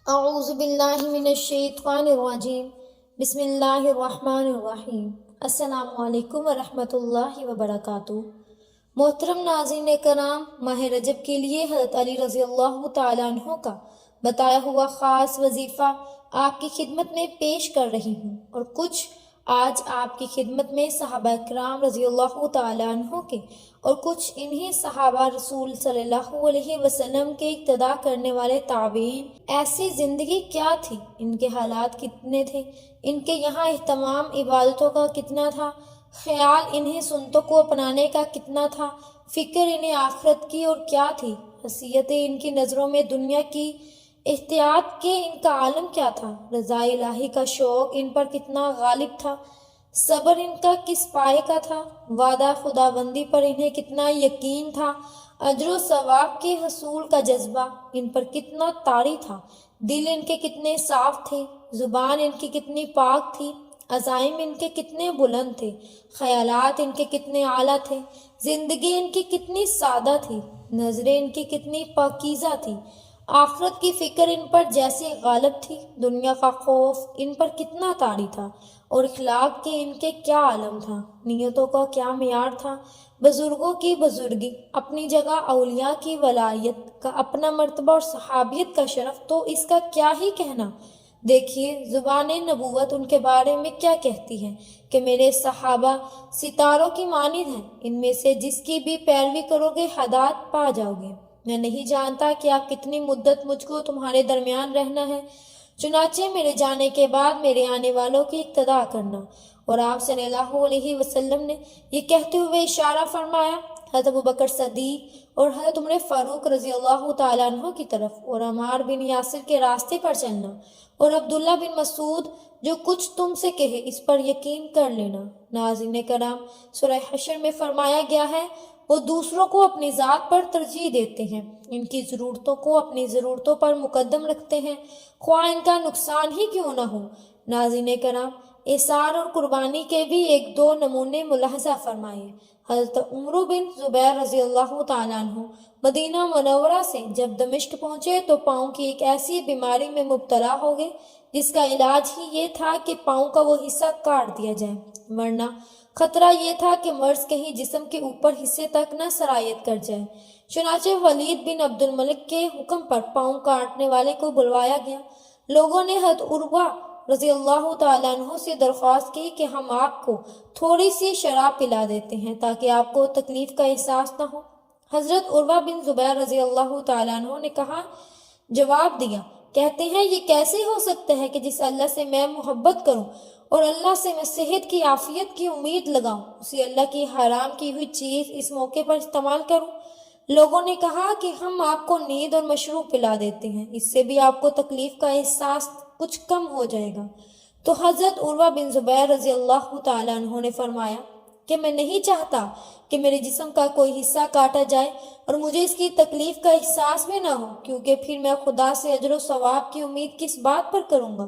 اعوذ باللہ من الشیطان الرجیم بسم اللہ الرحمن الرحیم السلام علیکم ورحمۃ اللہ وبرکاتہ۔ محترم ناظرین کرام، ماہ رجب کے لیے حضرت علی رضی اللہ تعالیٰ عنہ کا بتایا ہوا خاص وظیفہ آپ کی خدمت میں پیش کر رہی ہوں، اور کچھ آج آپ کی خدمت میں صحابہ کرام رضی اللہ تعالیٰ عنہ کے اور کچھ انہی صحابہ رسول صلی اللہ علیہ وسلم کے اقتداء کرنے والے تابعین، ایسی زندگی کیا تھی، ان کے حالات کتنے تھے، ان کے یہاں اہتمام عبادتوں کا کتنا تھا، خیال انہیں سنتوں کو اپنانے کا کتنا تھا، فکر انہیں آخرت کی اور کیا تھی، حیثیتیں ان کی نظروں میں دنیا کی، احتیاط کے ان کا عالم کیا تھا، رضا الہی کا شوق ان پر کتنا غالب تھا، صبر ان کا کس پائے کا تھا، وعدہ خداوندی پر انہیں کتنا یقین تھا، اجر و ثواب کے حصول کا جذبہ ان پر کتنا طاری تھا، دل ان کے کتنے صاف تھے، زبان ان کی کتنی پاک تھی، عزائم ان کے کتنے بلند تھے، خیالات ان کے کتنے اعلیٰ تھے، زندگی ان کی کتنی سادہ تھی، نظریں ان کی کتنی پاکیزہ تھی، آخرت کی فکر ان پر جیسے غالب تھی، دنیا کا خوف ان پر کتنا طاری تھا، اور اخلاق کے ان کے کیا عالم تھا، نیتوں کا کیا معیار تھا، بزرگوں کی بزرگی اپنی جگہ، اولیاء کی ولایت کا اپنا مرتبہ اور صحابیت کا شرف تو اس کا کیا ہی کہنا۔ دیکھیے زبان نبوت ان کے بارے میں کیا کہتی ہے کہ میرے صحابہ ستاروں کی مانند ہیں، ان میں سے جس کی بھی پیروی کرو گے ہدایت پا جاؤ گے۔ میں نہیں جانتا کہ آپ کتنی مدت مجھ کو تمہارے درمیان رہنا ہے، چنانچہ میرے جانے کے بعد میرے آنے والوں کی اقتداء کرنا۔ اور آپ صلی اللہ علیہ وسلم نے یہ کہتے ہوئے اشارہ فرمایا حضرت ابوبکر صدیق اور حضرت عمر فاروق رضی اللہ تعالیٰ عنہ کی طرف، اور عمار بن یاسر کے راستے پر چلنا، اور عبداللہ بن مسعود جو کچھ تم سے کہے اس پر یقین کر لینا۔ ناظرین کرام، سورہ حشر میں فرمایا گیا ہے وہ دوسروں کو اپنی ذات پر ترجیح دیتے ہیں، ان کی ضرورتوں کو اپنی ضرورتوں پر مقدم رکھتے ہیں، خواہ ان کا نقصان ہی کیوں نہ ہو۔ ناظرین کرام، اثار اور قربانی کے بھی ایک دو نمونے ملاحظہ فرمائے۔ حضرت عمرو بن زبیر رضی اللہ تعالیٰ عنہ مدینہ منورہ سے جب دمشق پہنچے تو پاؤں کی ایک ایسی بیماری میں مبتلا ہو گئے جس کا علاج ہی یہ تھا کہ پاؤں کا وہ حصہ کاٹ دیا جائے، ورنہ خطرہ یہ تھا کہ مرض کہیں جسم کے اوپر حصے تک نہ سرایت کر جائے۔ چنانچہ ولید بن عبد الملک کے حکم پر پاؤں کاٹنے والے کو بلوایا گیا۔ لوگوں نے حضرت عروہ رضی اللہ تعالیٰ عنہ سے درخواست کی کہ ہم آپ کو تھوڑی سی شراب پلا دیتے ہیں تاکہ آپ کو تکلیف کا احساس نہ ہو۔ حضرت عروہ بن زبیر رضی اللہ تعالیٰ عنہ نے جواب دیا، کہتے ہیں یہ کیسے ہو سکتا ہے کہ جس اللہ سے میں محبت کروں اور اللہ سے میں صحت کی عافیت کی امید لگاؤں، اسی اللہ کی حرام کی ہوئی چیز اس موقع پر استعمال کروں۔ لوگوں نے کہا کہ ہم آپ کو نیند اور مشروب پلا دیتے ہیں، اس سے بھی آپ کو تکلیف کا احساس کچھ کم ہو جائے گا۔ تو حضرت عروہ بن زبیر رضی اللہ تعالیٰ عنہ نے فرمایا کہ میں نہیں چاہتا کہ میرے جسم کا کوئی حصہ کاٹا جائے اور مجھے اس کی تکلیف کا احساس بھی نہ ہو، کیونکہ پھر میں خدا سے اجر و ثواب کی امید کس بات پر کروں گا۔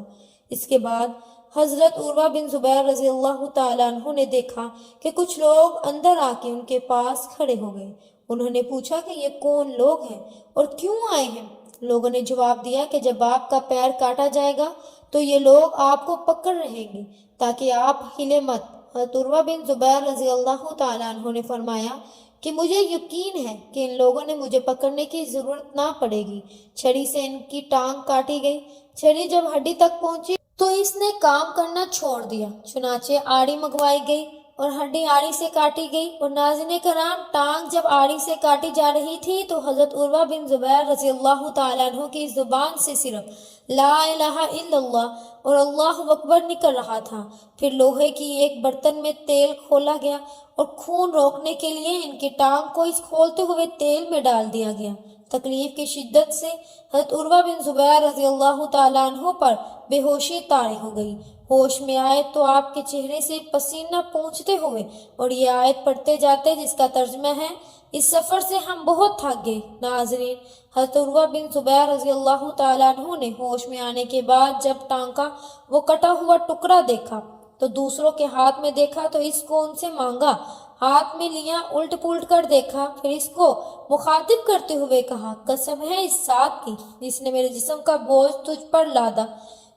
اس کے بعد حضرت عروہ بن زبیر رضی اللہ تعالیٰ عنہ نے دیکھا کہ کچھ لوگ اندر آ کے ان کے پاس کھڑے ہو گئے۔ انہوں نے پوچھا کہ یہ کون لوگ ہیں اور کیوں آئے ہیں؟ لوگوں نے جواب دیا کہ جب آپ کا پیر کاٹا جائے گا تو یہ لوگ آپ کو پکڑ رہیں گے تاکہ آپ ہلے مت۔ حضرت عروہ بن زبیر رضی اللہ تعالیٰ عنہ نے فرمایا کہ مجھے یقین ہے کہ ان لوگوں نے مجھے پکڑنے کی ضرورت نہ پڑے گی۔ چھڑی سے ان کی ٹانگ کاٹی گئی، چھڑی جب ہڈی تک پہنچی تو اس نے کام کرنا چھوڑ دیا، چنانچہ آڑی منگوائی گئی اور ہڈی آڑی سے کاٹی گئی۔ اور ناظرین کرام، ٹانگ جب آڑی سے کاٹی جا رہی تھی تو حضرت عروہ بن زبیر رضی اللہ تعالیٰ عنہ کی زبان سے صرف لا الہ الا اللہ اور اللہ اکبر نکل رہا تھا۔ پھر لوہے کی ایک برتن میں تیل کھولا گیا اور خون روکنے کے لیے ان کی ٹانگ کو اس کھولتے ہوئے تیل میں ڈال دیا گیا۔ تکلیف کی شدت سے حضرت عروہ بن زبیر رضی اللہ تعالیٰ عنہ پر بے ہوشی طاری ہو گئی۔ ہوش میں آئے تو آپ کے چہرے سے پسینہ پونچھتے ہوئے اور یہ آیت پڑھتے جاتے جس کا ترجمہ ہے، اس سفر سے ہم بہت تھک گئے۔ ناظرین، حضرت عروہ بن زبیر رضی اللہ تعالیٰ عنہ نے ہوش میں آنے کے بعد جب ٹانگ کا وہ کٹا ہوا ٹکڑا دیکھا تو دوسروں کے ہاتھ میں دیکھا تو اس کو ان سے مانگا۔ ہاتھ میں لیا، الٹ پلٹ کر دیکھا، پھر اس کو مخاطب کرتے ہوئے کہا، قسم ہے اس ذات کی جس نے میرے جسم کا بوجھ تجھ پر لادا،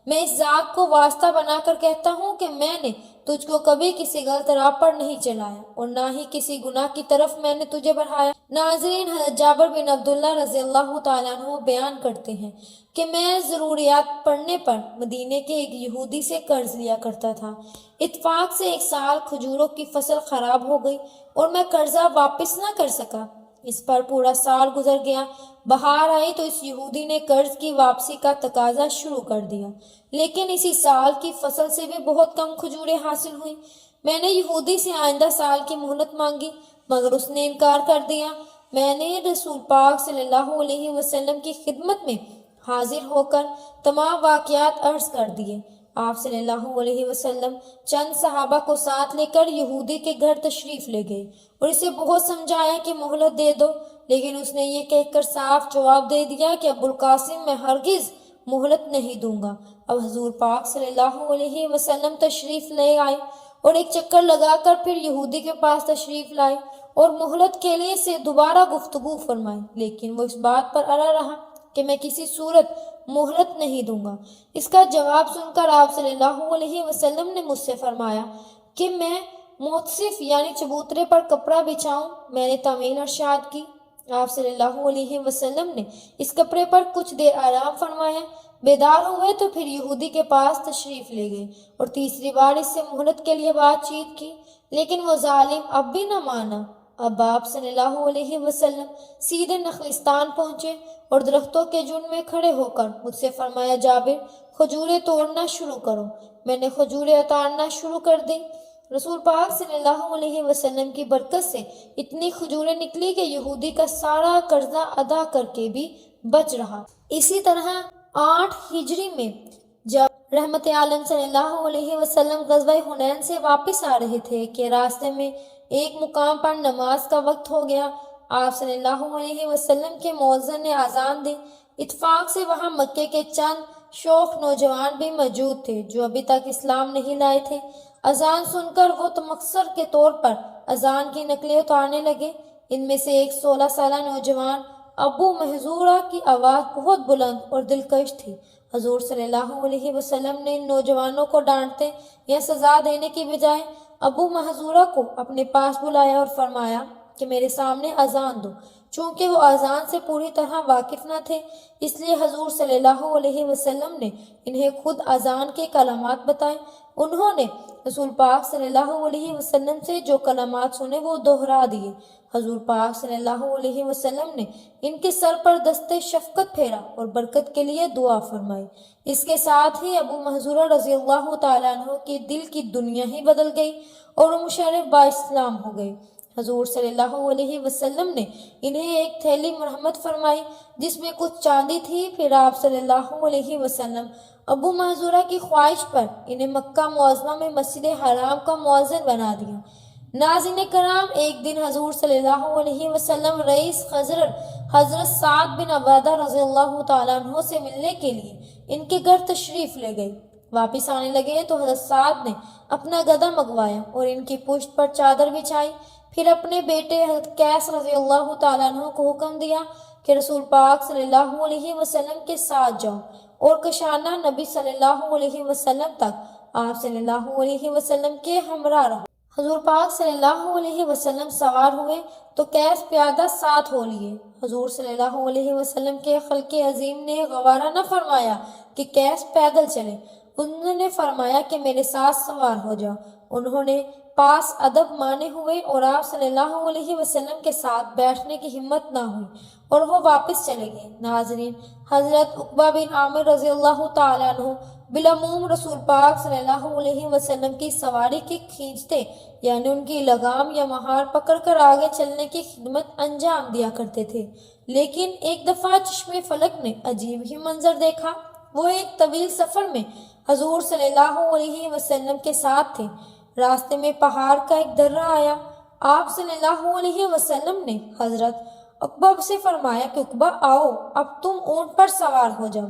میں اس ذات کو واسطہ بنا کر کہتا ہوں کہ میں نے تجھ کو کبھی کسی غلط راہ پر نہیں چلایا اور نہ ہی کسی گناہ کی طرف میں نے تجھے بڑھایا۔ ناظرین، حضرت جابر بن عبداللہ رضی اللہ تعالیٰ عنہ بیان کرتے ہیں کہ میں ضروریات پڑنے پر مدینے کے ایک یہودی سے قرض لیا کرتا تھا۔ اتفاق سے ایک سال کھجوروں کی فصل خراب ہو گئی اور میں قرضہ واپس نہ کر سکا۔ اس پر پورا سال گزر گیا۔ بہار آئی تو اس یہودی نے قرض کی واپسی کا تقاضا شروع کر دیا، لیکن اسی سال کی فصل سے بھی بہت کم کھجوریں حاصل ہوئیں۔ میں نے یہودی سے آئندہ سال کی مہلت مانگی مگر اس نے انکار کر دیا۔ میں نے رسول پاک صلی اللہ علیہ وسلم کی خدمت میں حاضر ہو کر تمام واقعات عرض کر دیے۔ آپ صلی اللہ علیہ وسلم چند صحابہ کو ساتھ لے کر یہودی کے گھر تشریف لے گئے اور اسے بہت سمجھایا کہ مہلت دے دو، لیکن اس نے یہ کہہ کر صاف جواب دے دیا کہ ابو القاسم میں ہرگز مہلت نہیں دوں گا۔ اب حضور پاک صلی اللہ علیہ وسلم تشریف لے آئے اور ایک چکر لگا کر پھر یہودی کے پاس تشریف لائے اور مہلت کے لیے سے دوبارہ گفتگو فرمائی، لیکن وہ اس بات پر اڑا رہا کہ میں کسی صورت مہلت نہیں دوں گا۔ اس کا جواب سن کر آپ صلی اللہ علیہ وسلم نے مجھ سے فرمایا کہ میں موتصف یعنی چبوترے پر کپڑا بچھاؤں۔ میں نے تعمیل ارشاد کی۔ آپ صلی اللہ علیہ وسلم نے اس کپڑے پر کچھ دیر آرام فرمایا، بیدار ہوئے تو پھر یہودی کے پاس تشریف لے گئے اور تیسری بار اس سے مہلت کے لیے بات چیت کی، لیکن وہ ظالم اب بھی نہ مانا۔ اب آپ صلی اللہ علیہ وسلم سیدھے نخلستان پہنچے اور درختوں کے جھنڈ میں کھڑے ہو کر مجھ سے فرمایا، جابر کھجوریں توڑنا شروع کرو۔ میں نے کھجوریں اتارنا شروع کر دی۔ رسول پاک صلی اللہ علیہ وسلم کی برکت سے اتنی کھجوریں نکلی کہ یہودی کا سارا قرضہ ادا کر کے بھی بچ رہا۔ اسی طرح 8 ہجری میں جب رحمت عالم صلی اللہ علیہ وسلم غزوہ حنین سے واپس آ رہے تھے کہ راستے میں ایک مقام پر نماز کا وقت ہو گیا۔ آپ صلی اللہ علیہ وسلم کے مؤذن نے اذان دی۔ اتفاق سے وہاں مکے کے چند شوخ نوجوان بھی موجود تھے جو ابھی تک اسلام نہیں لائے تھے۔ اذان سن کر وہ تمکثر کے طور پر اذان کی نقلیں اتارنے لگے۔ ان میں سے ایک 16 سالہ نوجوان ابو محذورہ کی آواز بہت بلند اور دلکش تھی۔ حضور صلی اللہ علیہ وسلم نے ان نوجوانوں کو ڈانٹتے یا سزا دینے کی بجائے ابو محذورہ کو اپنے پاس بلایا اور فرمایا کہ میرے سامنے اذان دو۔ چونکہ وہ اذان سے پوری طرح واقف نہ تھے، اس لیے حضور صلی اللہ علیہ وسلم نے انہیں خود اذان کے کلمات بتائے۔ انہوں نے رسول پاک صلی اللہ علیہ وسلم سے جو کلمات سنے وہ دہرا دیے۔ حضور پاک صلی اللہ علیہ وسلم نے ان کے سر پر دست شفقت پھیرا اور برکت کے لیے دعا فرمائی۔ اس کے ساتھ ہی ابو محذورہ رضی اللہ تعالیٰ عنہ کے دل کی دنیا ہی بدل گئی اور وہ مشرف با اسلام ہو گئے۔ حضور صلی اللہ علیہ وسلم نے انہیں ایک تھیلی مرحمت فرمائی جس میں کچھ چاندی تھی۔ پھر آپ صلی اللہ علیہ وسلم ابو محذورہ کی خواہش پر انہیں مکہ معظمہ میں مسجد حرام کا مؤذن بنا دیا۔ ناظرین کرام، ایک دن حضور صلی اللہ علیہ وسلم رئیس خزرج حضرت سعد بن عبادہ رضی اللہ تعالیٰ عنہ سے ملنے کے لیے ان کے گھر تشریف لے گئے۔ واپس آنے لگے تو حضرت سعد نے اپنا گدھا منگوایا اور ان کی پشت پر چادر بچھائی۔ پھر اپنے بیٹے حضرت قیس رضی اللہ تعالیٰ عنہ کو حکم دیا کہ رسول پاک صلی اللہ علیہ وسلم کے ساتھ جاؤ اور کشانہ نبی صلی اللہ علیہ وسلم تک آپ صلی اللہ علیہ وسلم کے ہمراہ رہو۔ حضور پاک صلی اللہ علیہ وسلم سوار ہوئے تو قیس پیادہ ساتھ ہو لیے۔ حضور صلی اللہ علیہ وسلم کے خلق عظیم نے گوارہ نہ فرمایا کہ قیس پیدل چلے۔ انہوں نے فرمایا کہ میرے ساتھ سوار ہو جاؤ۔ انہوں نے پاس ادب مانے ہوئے اور آپ صلی اللہ علیہ وسلم کے ساتھ بیٹھنے کی ہمت نہ ہوئی اور وہ واپس چلے گئے۔ ناظرین، حضرت عقبہ بن عامر رضی اللہ تعالیٰ عنہ بالعموم رسول پاک صلی اللہ علیہ وسلم کی سواری کی کھینچتے یعنی ان کی لگام یا مہار پکڑ کر آگے چلنے کی خدمت انجام دیا کرتے تھے، لیکن ایک دفعہ چشم فلک نے عجیب ہی منظر دیکھا۔ وہ ایک طویل سفر میں حضور صلی اللہ علیہ وسلم کے ساتھ تھے۔ راستے میں پہاڑ کا ایک درہ آیا۔ آپ صلی اللہ علیہ وسلم نے حضرت عقبہ سے فرمایا کہ عقبہ آؤ، اب تم اونٹ پر سوار ہو جاؤ۔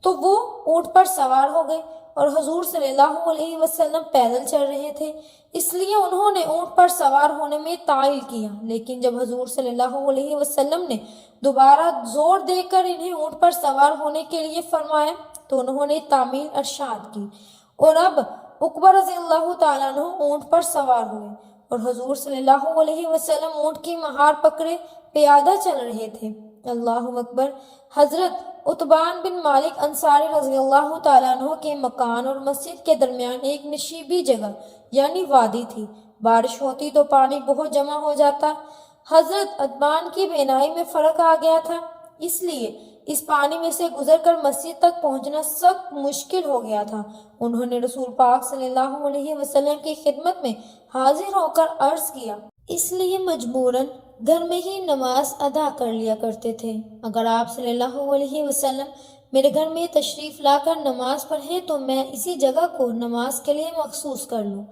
تو وہ اونٹ پر سوار ہو گئے اور حضور صلی اللہ علیہ وسلم پیدل چل رہے تھے، اس لیے انہوں نے اونٹ پر سوار ہونے میں تعیل کیا، لیکن جب حضور صلی اللہ علیہ وسلم نے دوبارہ زور دے کر انہیں اونٹ پر سوار ہونے کے لیے فرمایا تو انہوں نے تعمیل ارشاد کی، اور اب عقبہ رضی اللہ تعالیٰ عنہ اونٹ پر سوار ہوئے اور حضور صلی اللہ علیہ وسلم اونٹ کی مہار پکڑے پیادہ چل رہے تھے۔ اللہ اکبر۔ حضرت عتبان بن مالک انصاری رضی اللہ تعالیٰ عنہ کے مکان اور مسجد کے درمیان ایک نشیبی جگہ یعنی وادی تھی، بارش ہوتی تو پانی بہت جمع ہو جاتا۔ حضرت عتبان کی بینائی میں فرق آ گیا تھا، اس لیے اس پانی میں سے گزر کر مسجد تک پہنچنا سخت مشکل ہو گیا تھا۔ انہوں نے رسول پاک صلی اللہ علیہ وسلم کی خدمت میں حاضر ہو کر عرض کیا، اس لیے مجبوراً گھر میں ہی نماز ادا کر لیا کرتے تھے۔ اگر آپ صلی اللہ علیہ وسلم میرے گھر میں تشریف لا کر نماز پڑھیں تو میں اسی جگہ کو نماز کے لیے مخصوص کر لوں۔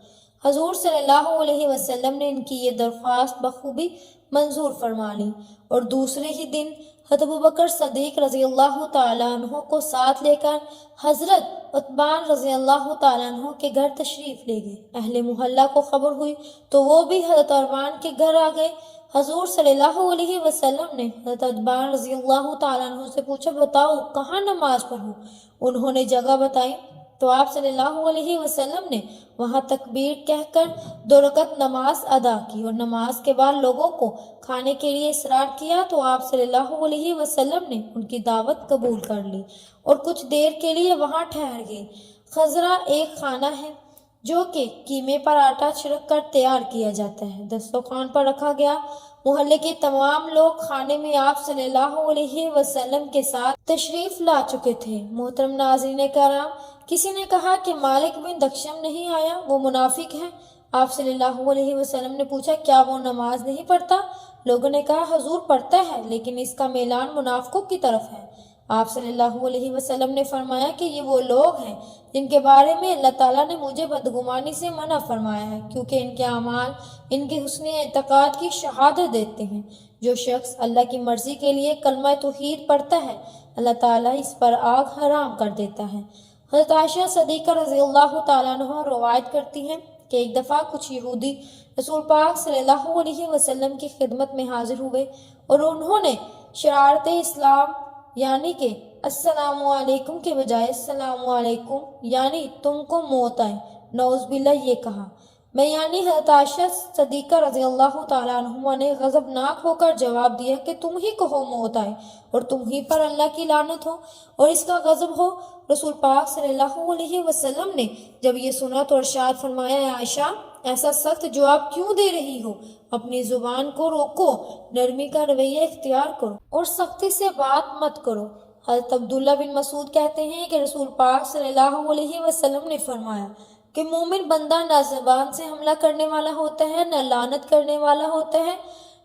حضور صلی اللہ علیہ وسلم نے ان کی یہ درخواست بخوبی منظور فرما لی اور دوسرے ہی دن حضرت ابوبکر صدیق رضی اللہ تعالیٰ عنہ کو ساتھ لے کر حضرت عتبان رضی اللہ تعالیٰ عنہ کے گھر تشریف لے گئے۔ اہل محلہ کو خبر ہوئی تو وہ بھی حضرت عتبان کے گھر آ گئے۔ حضور صلی اللہ علیہ وسلم نے حضرت عتبان رضی اللہ تعالیٰ عنہ سے پوچھا، بتاؤ کہاں نماز پڑھوں؟ انہوں نے جگہ بتائی تو آپ صلی اللہ علیہ وسلم نے وہاں تکبیر کہہ کر 2 رکعت نماز ادا کی اور نماز کے بعد لوگوں کو کھانے کے لیے اصرار کیا تو آپ صلی اللہ علیہ وسلم نے ان کی دعوت قبول کر لی اور کچھ دیر کے لیے وہاں ٹھہر گئے۔ خضرہ ایک کھانا ہے جو کہ قیمے پر آٹا چھڑک کر تیار کیا جاتا ہے، دسترخوان پر رکھا گیا۔ محلے کے تمام لوگ کھانے میں آپ صلی اللہ علیہ وسلم کے ساتھ تشریف لا چکے تھے۔ محترم ناظرین کرام، کسی نے کہا کہ مالک بن دکشم نہیں آیا، وہ منافق ہے۔ آپ صلی اللہ علیہ وسلم نے پوچھا، کیا وہ نماز نہیں پڑھتا؟ لوگوں نے کہا، حضور پڑھتا ہے لیکن اس کا میلان منافقوں کی طرف ہے۔ آپ صلی اللہ علیہ وسلم نے فرمایا کہ یہ وہ لوگ ہیں جن کے بارے میں اللہ تعالیٰ نے مجھے بدگمانی سے منع فرمایا ہے، کیونکہ ان کے اعمال ان کے حسن اعتقاد کی شہادت دیتے ہیں۔ جو شخص اللہ کی مرضی کے لیے کلمہ توحید پڑھتا ہے، اللہ تعالیٰ اس پر آگ حرام کر دیتا ہے۔ حضرت عائشہ صدیقہ رضی اللہ تعالیٰ عنہ روایت کرتی ہیں کہ ایک دفعہ کچھ یہودی رسول پاک صلی اللہ علیہ وسلم کی خدمت میں حاضر ہوئے اور انہوں نے شرارت اسلام یعنی کہ السلام علیکم کے بجائے السلام علیکم یعنی تم کو موت آئے نعوذ باللہ یہ کہا۔ میں یعنی حضرت عائشہ صدیقہ رضی اللہ تعالیٰ عنہ نے غضبناک ہو کر جواب دیا کہ تم ہی کہو موت آئے اور تم ہی پر اللہ کی لعنت ہو اور اس کا غضب ہو۔ رسول پاک صلی اللہ علیہ وسلم نے جب یہ سنا تو ارشاد فرمایا، عائشہ ایسا سخت جواب کیوں دے رہی ہو؟ اپنی زبان کو روکو، نرمی کا رویہ اختیار کرو اور سختی سے بات مت کرو۔ حضرت عبداللہ بن مسعود کہتے ہیں کہ رسول پاک صلی اللہ علیہ وسلم نے فرمایا کہ مومن بندہ نہ زبان سے حملہ کرنے والا ہوتا ہے، نہ لعنت کرنے والا ہوتا ہے،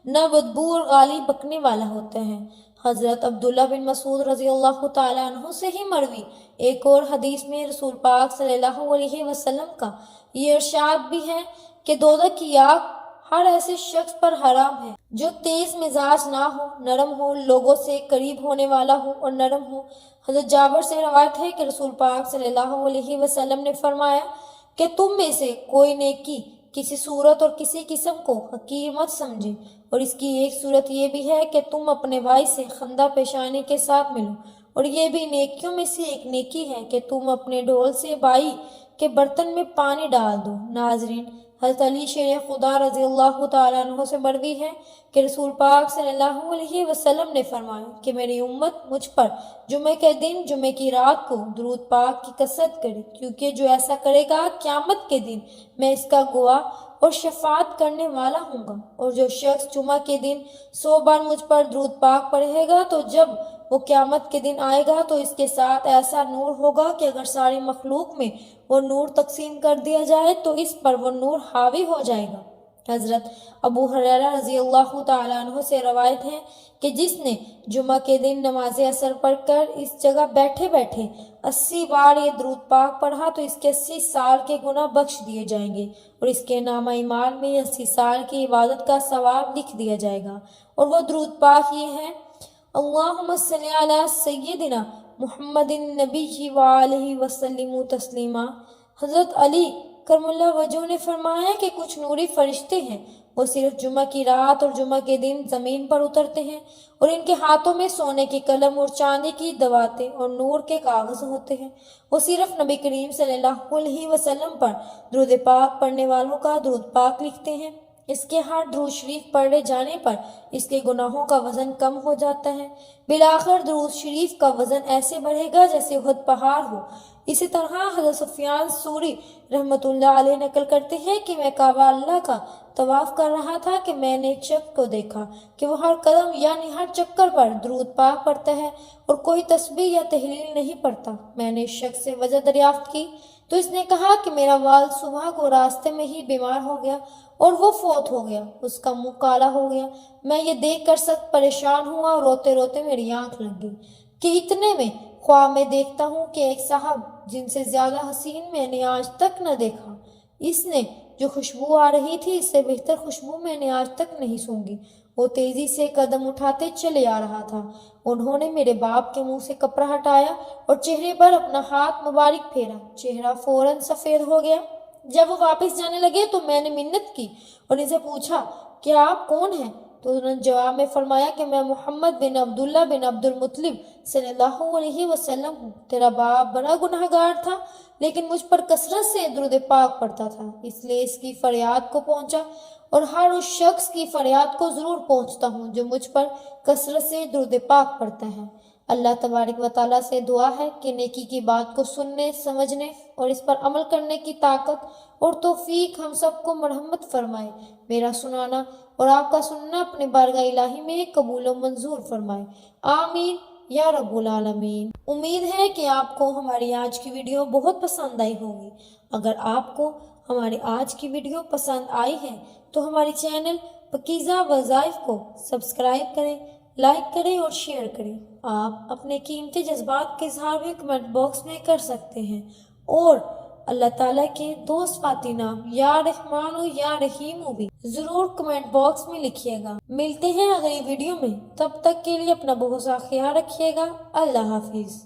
نہ بدبو اور گالی بکنے والا ہوتا ہے۔ حضرت عبداللہ بن مسعود رضی اللہ تعالیٰ عنہ سے ہی مروی ایک اور حدیث میں رسول پاک صلی اللہ علیہ وسلم کا یہ ارشاد بھی ہے کہ دوزخ کی آگ ہر ایسے شخص پر حرام ہے جو تیز مزاج نہ ہو، نرم ہو، لوگوں سے قریب ہونے والا ہو اور نرم ہو۔ حضرت جابر سے روایت ہے کہ رسول پاک صلی اللہ علیہ وسلم نے فرمایا کہ تم میں سے کوئی نیکی کسی صورت اور کسی قسم کو حقیر مت سمجھے، اور اس کی ایک صورت یہ بھی ہے کہ تم اپنے بھائی سے خندہ پیشانی کے ساتھ ملو، اور یہ بھی نیکیوں میں سے ایک نیکی ہے کہ تم اپنے ڈھول سے بھائی کے برتن میں پانی ڈال دو۔ ناظرین، حضرت علی شیر خدا رضی اللہ تعالیٰ عنہ سے مروی ہے کہ رسول پاک صلی اللہ علیہ وسلم نے فرمایا کہ میری امت مجھ پر جمعہ کے دن جمعہ کی رات کو درود پاک کی کثرت کرے، کیونکہ جو ایسا کرے گا قیامت کے دن میں اس کا گواہ اور شفاعت کرنے والا ہوں گا، اور جو شخص جمعہ کے دن 100 بار مجھ پر درود پاک پڑھے گا تو جب وہ قیامت کے دن آئے گا تو اس کے ساتھ ایسا نور ہوگا کہ اگر ساری مخلوق میں وہ نور تقسیم کر دیا جائے تو اس پر وہ نور حاوی ہو جائے گا۔ حضرت ابو ہریرہ رضی اللہ تعالیٰ عنہ سے روایت ہے کہ جس نے جمعہ کے دن نماز عصر پڑھ کر اس جگہ بیٹھے بیٹھے 80 بار یہ درود پاک پڑھا تو اس کے 80 سال کے گناہ بخش دیے جائیں گے اور اس کے نامہ اعمال میں 80 سال کی عبادت کا ثواب لکھ دیا جائے گا، اور وہ درود پاک یہ ہے: اللہم صلی علی سیدنا محمد النبی وآلہ وسلم تسلیما۔ حضرت علی کرم اللہ وجہ نے فرمایا کہ کچھ نوری فرشتے ہیں، وہ صرف جمعہ کی رات اور جمعہ کے دن زمین پر اترتے ہیں، اور ان کے ہاتھوں میں سونے کے قلم اور چاندی کی دواتیں اور نور کے کاغذ ہوتے ہیں۔ وہ صرف نبی کریم صلی اللہ علیہ وسلم پر درود پاک پڑھنے والوں کا درود پاک لکھتے ہیں۔ اس کے ہر درود شریف پڑھے جانے پر اس کے گناہوں کا وزن کم ہو جاتا ہے۔ بالآخر درود شریف کا وزن ایسے بڑھے گا جیسے احد پہاڑ ہو۔ اسی طرح حضرت سفیان ثوری رحمۃ اللہ علیہ نقل کرتے ہیں کہ میں کعبہ اللہ کا طواف کر رہا تھا کہ میں نے ایک شخص کو دیکھا کہ وہ ہر قدم یعنی ہر چکر پر درود پاک پڑھتا ہے اور کوئی تسبیح یا تحلیل نہیں پڑھتا۔ میں نے اس شخص سے وجہ دریافت کی تو اس نے کہا کہ میرا والد صبح کو راستے میں ہی بیمار ہو گیا اور وہ فوت ہو گیا، اس کا منہ کالا ہو گیا۔ میں یہ دیکھ کر سخت پریشان ہوا اور روتے روتے میری آنکھ لگ گئی کہ اتنے میں خواب میں دیکھتا ہوں کہ ایک صاحب جن سے زیادہ حسین میں نے آج تک نہ دیکھا، اس نے جو خوشبو آ رہی تھی اس سے بہتر خوشبو میں نے آج تک نہیں سونگھی، وہ تیزی سے قدم اٹھاتے چلے آ رہا تھا۔ انہوں نے میرے باپ کے منہ سے کپڑا ہٹایا اور چہرے پر اپنا ہاتھ مبارک پھیرا، چہرہ فوراً سفید ہو گیا۔ جب وہ واپس جانے لگے تو میں نے منت کی اور ان سے پوچھا کہ آپ کون ہیں؟ تو انہوں نے جواب میں فرمایا کہ میں محمد بن عبداللہ بن عبد المطلب صلی اللہ علیہ وسلم ہوں۔ تیرا باپ بڑا گناہ گار تھا لیکن مجھ پر کثرت سے درود پاک پڑھتا تھا، اس لیے اس کی فریاد کو پہنچا اور ہر اس شخص کی فریاد کو ضرور پہنچتا ہوں جو مجھ پر کثرت سے درود پاک پڑھتا ہے۔ اللہ تبارک و تعالیٰ سے دعا ہے کہ نیکی کی بات کو سننے، سمجھنے اور اس پر عمل کرنے کی طاقت اور توفیق ہم سب کو مرحمت فرمائے۔ میرا سنانا اور آپ کا سننا اپنے بارگاہ الہی میں قبول و منظور فرمائے، آمین یا رب العالمین۔ امید ہے کہ آپ کو ہماری آج کی ویڈیو بہت پسند آئی ہوگی۔ اگر آپ کو ہماری آج کی ویڈیو پسند آئی ہے تو ہماری چینل پاکیزہ وظائف کو سبسکرائب کریں، لائک کریں اور شیئر کریں۔ آپ اپنے قیمتی جذبات کے اظہار بھی کمنٹ باکس میں کر سکتے ہیں، اور اللہ تعالیٰ کے دو صفاتی نام یا رحمان و یا رحیم بھی ضرور کمنٹ باکس میں لکھیے گا۔ ملتے ہیں اگلی ویڈیو میں، تب تک کے لیے اپنا بہت سا خیال رکھیے گا۔ اللہ حافظ۔